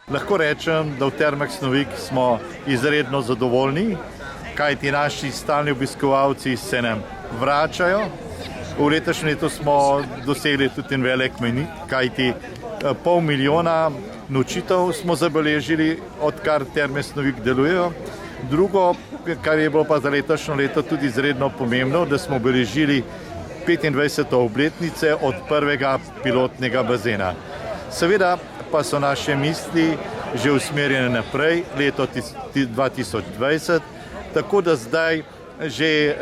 Lahko rečem, da v Termah Snovik smo izredno zadovoljni, kajti naši stalni obiskovalci se nam vračajo. V letošnjem letu smo dosegli tudi en velik mejnik, kajti 500 milijona nočitev smo zabeležili, odkar Terme Snovik delujejo. Drugo, kar je bilo pa za letošnje leto tudi izredno pomembno, da smo obeležili 25. obletnice od prvega pilotnega bazena. Seveda pa so naše misli že usmerjene naprej, leto 2020, tako da zdaj že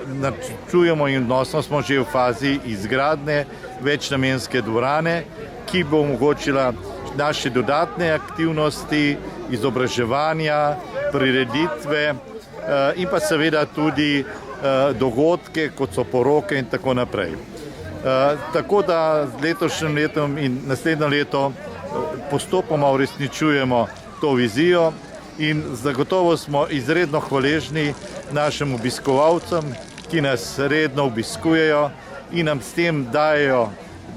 načrtujemo in odnosno smo že v fazi izgradnje večnamenske dvorane, ki bo omogočila naše dodatne aktivnosti, izobraževanja, prireditve in pa seveda tudi dogodke, kot so poroke in tako naprej. Tako da z letošnjim letom in naslednjo leto postopoma uresničujemo to vizijo in zagotovo smo izredno hvaležni našim obiskovalcem, ki nas redno obiskujejo in nam s tem dajejo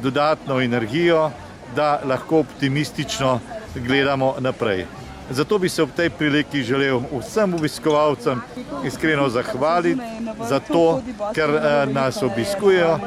dodatno energijo, da lahko optimistično gledamo naprej. Zato bi se ob tej priliki želel vsem obiskovalcem iskreno zahvaliti za to, ker nas obiskujejo.